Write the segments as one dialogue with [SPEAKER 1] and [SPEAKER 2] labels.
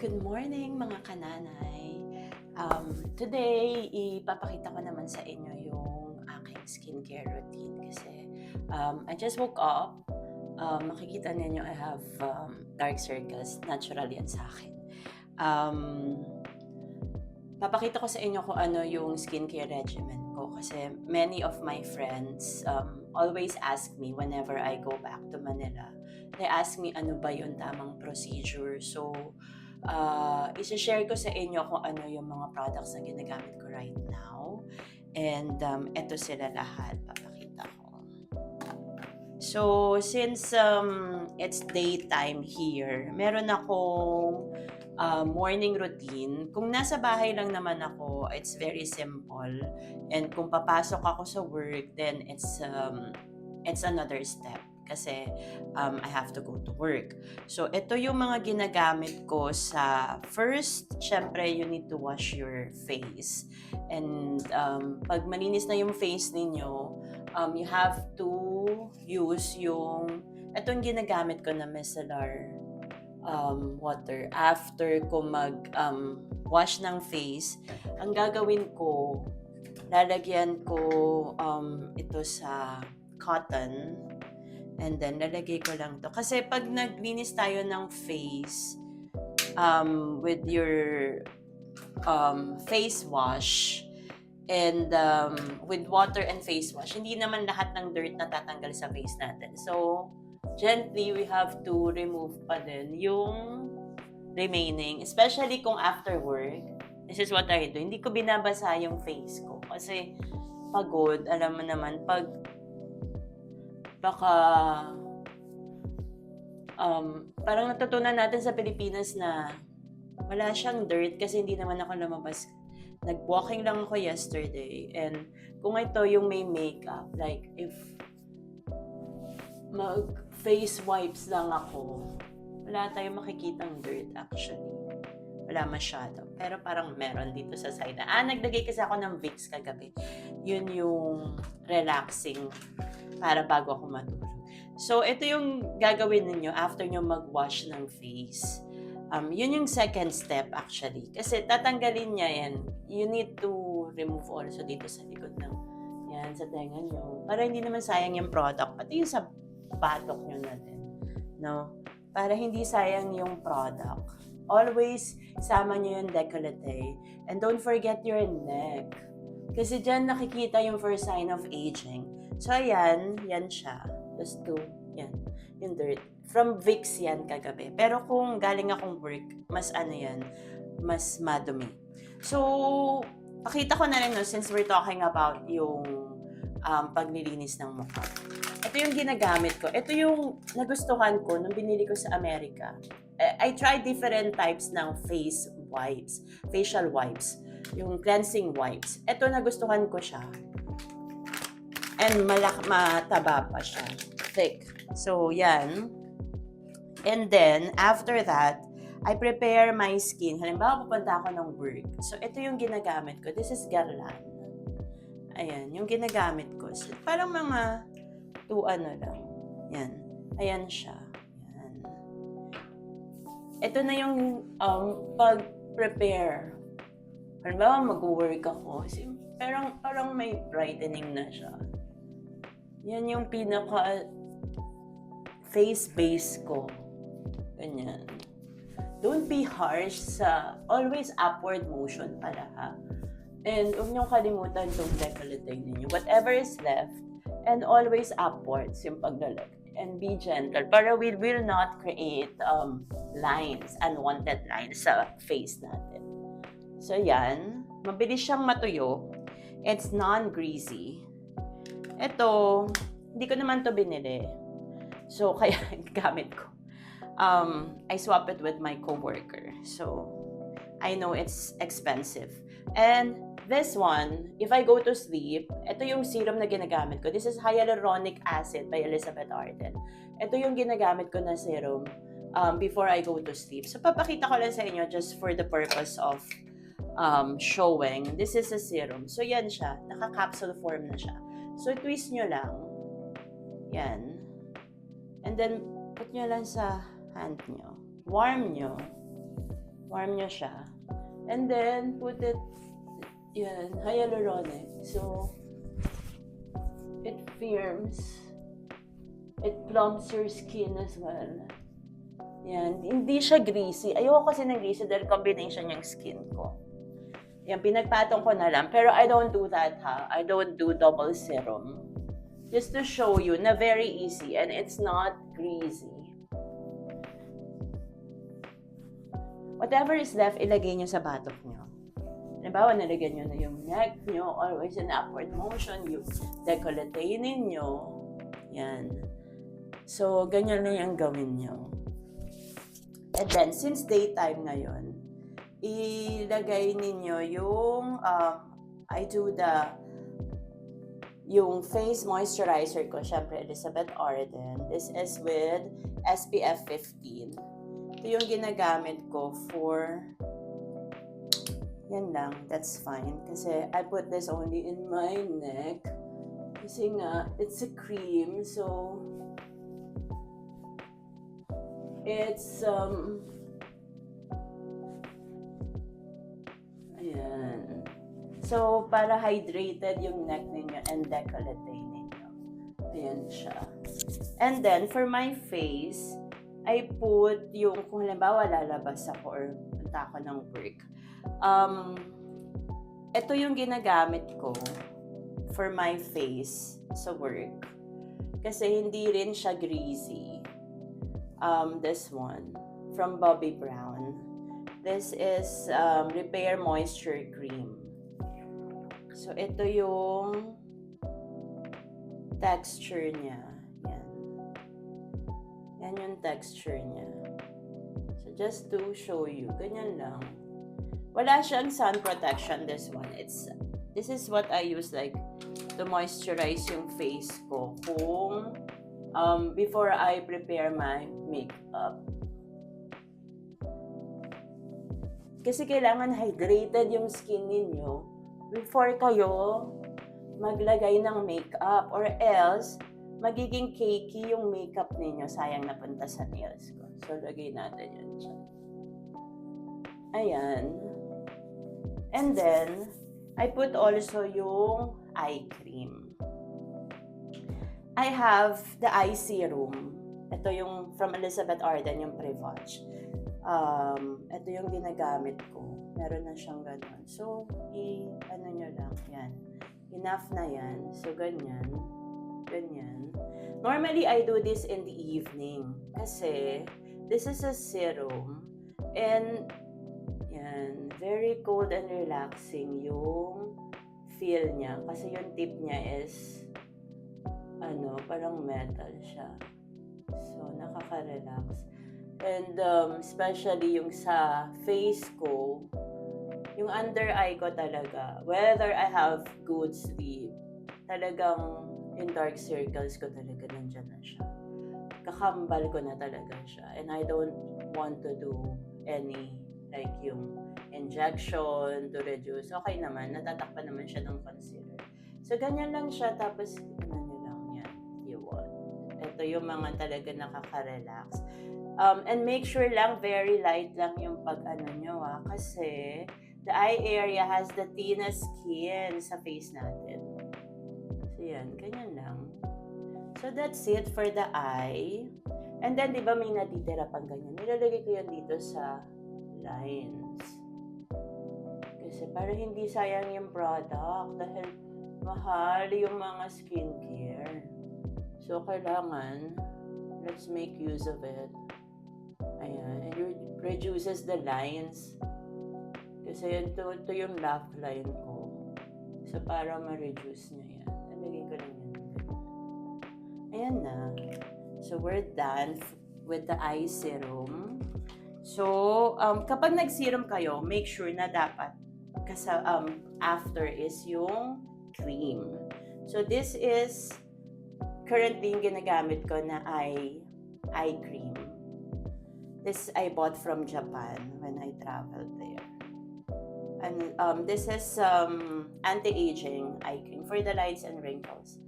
[SPEAKER 1] Good morning mga kananay. Today, ipapakita ko naman sa inyo yung aking skincare routine kasi I just woke up. Makikita ninyo I have dark circles. Natural yan sa akin. Um, Papakita ko sa inyo kung ano yung skincare regimen ko kasi many of my friends always ask me whenever I go back to Manila. They ask me ano ba yung tamang procedure. So, isi-share ko sa inyo kung ano yung mga products na ginagamit ko right now. And eto sila lahat. Papakita ko. So, since it's daytime here, meron akong morning routine. Kung nasa bahay lang naman ako, it's very simple. And kung papasok ako sa work, then it's another step kasi I have to go to work. So, ito yung mga ginagamit ko sa first, syempre, you need to wash your face. And pag malinis na yung face ninyo, you have to use itong ginagamit ko na micellar water. After ko wash ng face, ang gagawin ko, lalagyan ko ito sa cotton and then lalagay ko lang to. Kasi pag naglinis tayo ng face with your face wash and with water and face wash, hindi naman lahat ng dirt na tatanggal sa face natin. So, gently, we have to remove pa din yung remaining. Especially kung after work, this is what I do. Hindi ko binabasa yung face ko. Kasi pagod, alam mo naman, pag baka parang natutunan natin sa Pilipinas na wala siyang dirt kasi hindi naman ako lumabas. Nag-walking lang ako yesterday and kung ito yung may makeup, like if mag-face wipes lang ako, wala tayong makikitang dirt actually. Wala masyado. Pero parang meron dito sa side na, naglagay kasi ako ng Vicks kagabi. Yun yung relaxing para bago ako matulog. So, ito yung gagawin ninyo after nyo mag-wash ng face. Yun yung second step actually. Kasi tatanggalin niya yan. You need to remove also dito sa likod ng yan, sa tenga nyo. Para hindi naman sayang yung product. Pati yung sa batok nyo na din. No? Para hindi sayang yung product. Always sama nyo yung décolleté. And don't forget your neck. Kasi dyan nakikita yung first sign of aging. So, ayan. Yan siya. Just to, yan. Yung dirt. From Vicks yan kagabi. Pero kung galing akong work, mas yan, mas madumi. So, pakita ko na rin, no, since we're talking about yung paglilinis ng mukha. Ito yung ginagamit ko. Ito yung nagustuhan ko nung binili ko sa Amerika. I tried different types ng face wipes, facial wipes, yung cleansing wipes. Ito nagustuhan ko siya. And mataba pa siya. Thick. So, yan. And then, after that, I prepare my skin. Halimbawa, pupunta ako ng work. So, ito yung ginagamit ko. This is Guerlain. Ayan, yung ginagamit ko. So, parang mga 2 lang. Yan. Ayan siya. Yan. Ito na yung pag-prepare. Halimbawa, mag-work ako. Parang may brightening na siya. Yan yung pinaka face base ko. Ganyan. Don't be harsh always upward motion pala ha. And huwag niyong kalimutan itong décolleté ninyo. Whatever is left, and always upwards yung paglalagay. And be gentle para we will not create lines, unwanted lines sa face natin. So yan, mabilis siyang matuyo. It's non-greasy. Ito, hindi ko naman to binili. So, kaya gamit ko. I swap it with my coworker. So, I know it's expensive. And this one, if I go to sleep, ito yung serum na ginagamit ko. This is hyaluronic acid by Elizabeth Arden. Ito yung ginagamit ko na serum before I go to sleep. So, papakita ko lang sa inyo just for the purpose of showing. This is a serum. So, yan siya. Naka-capsule form na siya. So, twist nyo lang. Yan. And then, put nyo lang sa hand nyo. Warm nyo. Warm nyo siya. And then, put it, yan, hyaluronic. So, it firms. It plumps your skin as well. Yan, hindi siya greasy. Ayoko kasi ng greasy dahil combination yung skin ko. Yan, pinagpatong ko na lang. Pero I don't do that, ha? I don't do double serum. Just to show you na very easy and it's not greasy. Whatever is left, ilagay nyo sa batok nyo. Halimbawa, nalagyan nyo na yung neck nyo, always in upward motion, yung decollete ninyo. Yan. So, ganyan na yung gawin nyo. And then, since daytime ngayon, ilagay ninyo yung, I do yung face moisturizer ko, syempre, Elizabeth Arden. This is with SPF 15. Ito yung ginagamit ko for, yan lang, that's fine. Kasi I put this only in my neck. Kasi nga, it's a cream, so, it's, ayan. So, para hydrated yung neck ninyo and decollete ninyo. Ayan siya. And then, for my face, I put yung, kung halimbawa lalabas ako or punta ako ng work, ito yung ginagamit ko for my face sa work. Kasi hindi rin siya greasy. This one, from Bobbi Brown. This is Repair Moisture Cream. So, ito yung texture niya. Yan. Yan yung texture niya. So, just to show you, ganyan lang. Wala siyang sun protection, this one. This is what I use like to moisturize yung face ko kung before I prepare my makeup. Kasi kailangan hydrated yung skin ninyo before kayo maglagay ng makeup, or else magiging cakey yung makeup ninyo. Sayang napunta sa nails ko. So, lagay natin yun dyan. Ayan. And then, I put also yung eye cream. I have the eye serum. Ito yung from Elizabeth Arden, yung Prevage. Ito yung ginagamit ko. Meron na siyang ganun. So, ano nyo lang, yan. Enough na yan. So, ganyan. Ganyan. Normally, I do this in the evening. Kasi, this is a serum. And, yan. Very cold and relaxing yung feel niya. Kasi yung tip niya is, parang metal siya. So, nakaka-relax. And, especially yung sa face ko, yung under eye ko talaga, whether I have good sleep, talagang yung dark circles ko talaga nandyan na siya. Kakambal ko na talaga siya. And I don't want to do any, like yung injection to reduce. Okay naman, natatakpan naman siya ng concealer. So, ganyan lang siya. Tapos, nyo lang yan. You want. Ito yung mga talaga nakaka-relax. And make sure lang, very light lang yung nyo, kasi the eye area has the thinnest skin sa face natin. So, yan. Ganyan lang. So, that's it for the eye. And then, di ba may natitira pang ganyan? Nilalagay ko yan dito sa lines. Kasi para hindi sayang yung product dahil mahal yung mga skincare. So, kailangan, let's make use of it. Ayan. And it reduces the lines. Kasi ito yung laugh line ko. So, para ma-reduce niya yan. Nalagay ko lang yan. Ayan na. So, we're done with the eye serum. So, kapag nag-serum kayo, make sure na dapat after is yung cream. So, this is currently yung ginagamit ko na eye cream. This I bought from Japan when I traveled there. And this is anti-aging eye cream for the lines and wrinkles.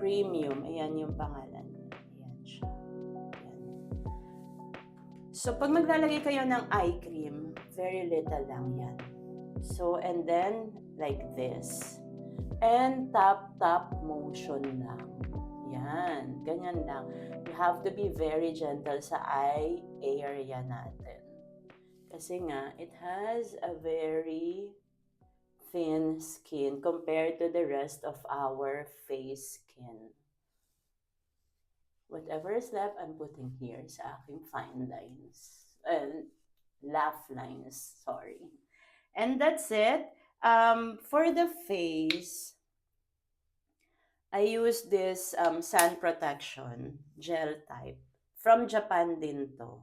[SPEAKER 1] Premium. Ayan yung pangalan. Ayan siya. Ayan. So, pag maglalagay kayo ng eye cream, Very little lang yan. So, and then, like this. And tap motion lang. Yan, ganyan lang. You have to be very gentle sa eye area natin. Kasi nga, it has a very thin skin compared to the rest of our face skin. Whatever is left, I'm putting here sa aking fine lines. Laugh lines, sorry. And that's it. For the face, I use this sun protection gel type. From Japan din to.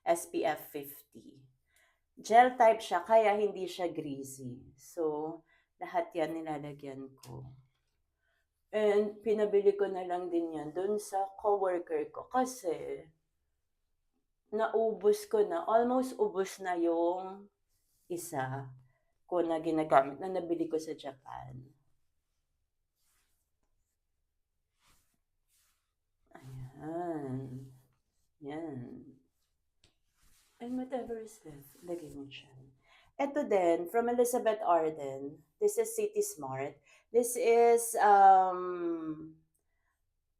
[SPEAKER 1] SPF 50. Gel type siya, kaya hindi siya greasy. So, lahat yan nilalagyan ko. And pinabili ko na lang din yan dun sa coworker ko kasi naubos ko na, almost ubos na yung isa ko na ginagamit na nabili ko sa Japan. Ayan. Yan. And whatever is left, lagay mo siya. Ito din, from Elizabeth Arden. This is City Smart. This is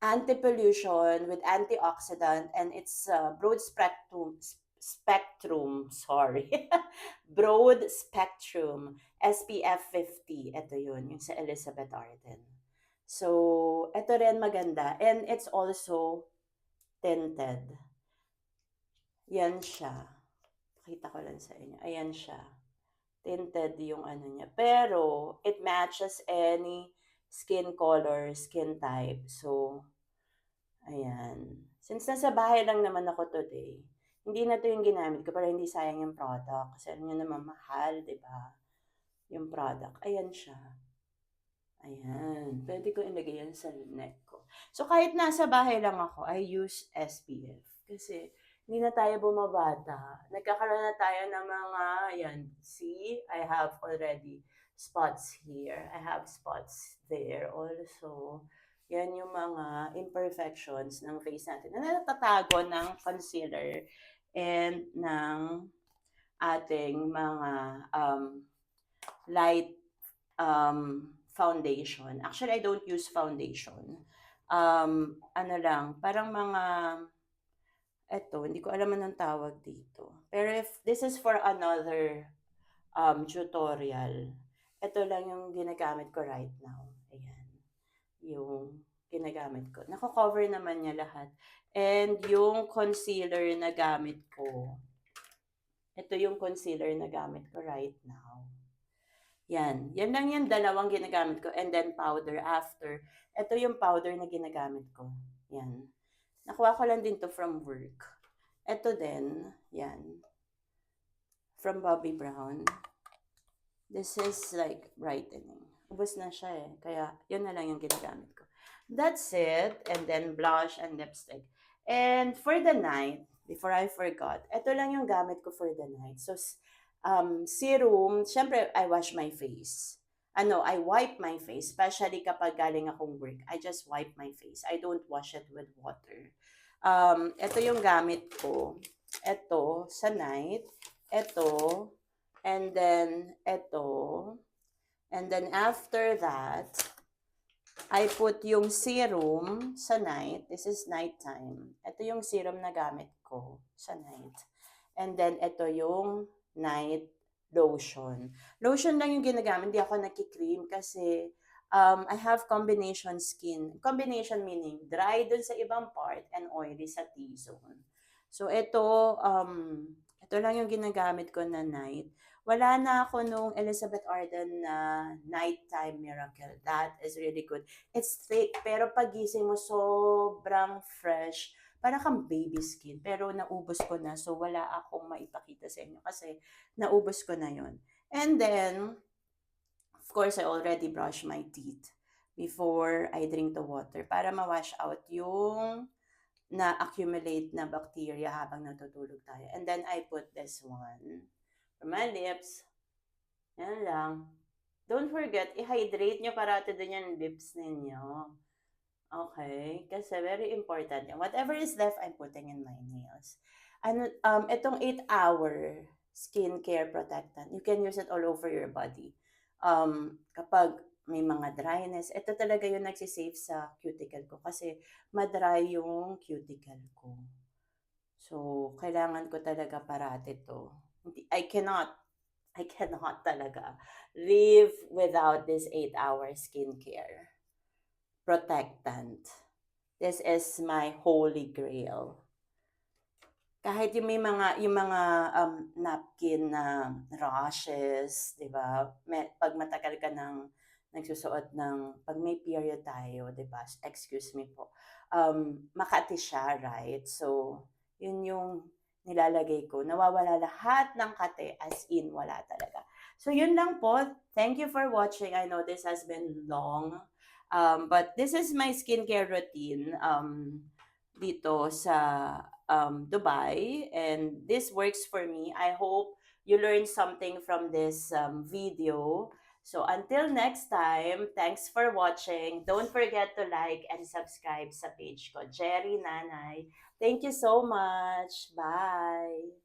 [SPEAKER 1] anti-pollution with antioxidant, and it's broad spectrum, sorry. Broad spectrum, SPF 50. Ito yun, yung sa Elizabeth Arden. So, ito rin maganda. And it's also tinted. Yan siya. Pakita ko lang sa inyo. Ayan siya. Tinted yung ano niya. Pero, it matches any skin color, skin type. So, ayan. Since nasa bahay lang naman ako today, hindi na to yung ginamit ko para hindi sayang yung product. Kasi ano nyo naman mahal, di ba? Yung product. Ayan siya. Ayan. Pwede ko ilagay yan sa neck ko. So, kahit nasa bahay lang ako, I use SPF. Kasi, hindi na tayo bumabata. Nagkakaroon na tayo ng mga, ayan, see, I have already spots here. I have spots there also. Yan yung mga imperfections ng face natin na natatago ng concealer and ng ating mga light foundation. Actually, I don't use foundation. Ano lang, parang mga eto, hindi ko alam anong tawag dito. Pero if this is for another tutorial, ito lang yung ginagamit ko right now. Ayan. Yung ginagamit ko. Nako-cover naman niya lahat. And yung concealer na gamit ko, ito yung concealer na gamit ko right now. Yan. Yan lang yung dalawang ginagamit ko. And then powder after. Ito yung powder na ginagamit ko. Yan. Nakuha ko lang din to from work. Ito din, yan. From Bobbi Brown. This is like brightening. Ubus na siya eh. Kaya, yun na lang yung ginagamit ko. That's it. And then blush and lipstick. And for the night, before I forgot, ito lang yung gamit ko for the night. So, serum, syempre, I wash my face. I wipe my face, especially kapag galing akong work. I just wipe my face. I don't wash it with water. Ito yung gamit ko. Ito, sa night. Ito. And then, ito. And then, after that, I put yung serum sa night. This is nighttime. Ito yung serum na gamit ko sa night. And then, ito yung night lotion. Lotion lang yung ginagamit. Hindi ako nagki-cream kasi I have combination skin. Combination meaning dry dun sa ibang part and oily sa T-zone. So, ito lang yung ginagamit ko na night. Wala na ako nung Elizabeth Arden na Nighttime Miracle. That is really good. It's thick, pero pagising mo, sobrang fresh. Para kang baby skin. Pero naubos ko na, so wala akong maipakita sa inyo kasi naubos ko na yon. And then, of course, I already brushed my teeth before I drink the water para ma-wash out yung na-accumulate na bacteria habang natutulog tayo. And then, I put this one for my lips. Yan lang. Don't forget, i-hydrate nyo parati din yung lips ninyo. Okay? Kasi very important yan. Whatever is left, I'm putting in my nails. Itong 8 hour skincare protectant. You can use it all over your body. Kapag may mga dryness, ito talaga yung nagsisave sa cuticle ko kasi madry yung cuticle ko. So, kailangan ko talaga parati 'to. I cannot talaga live without this 8-hour skincare protectant. This is my holy grail. Kahit yung mga, napkin na rashes, 'di ba? 'Pag matagal ka ng nagsusuot ng 'pag may period tayo, 'di ba, excuse me po, makati siya, right? So, yun yung nilalagay ko, nawawala lahat ng kate, as in wala talaga. So, yun lang po. Thank you for watching. I know this has been long, but this is my skincare routine, dito sa Dubai, and this works for me. I hope you learned something from this video. So until next time, thanks for watching. Don't forget to like and subscribe sa page ko, Jerry Nanay. Thank you so much. Bye.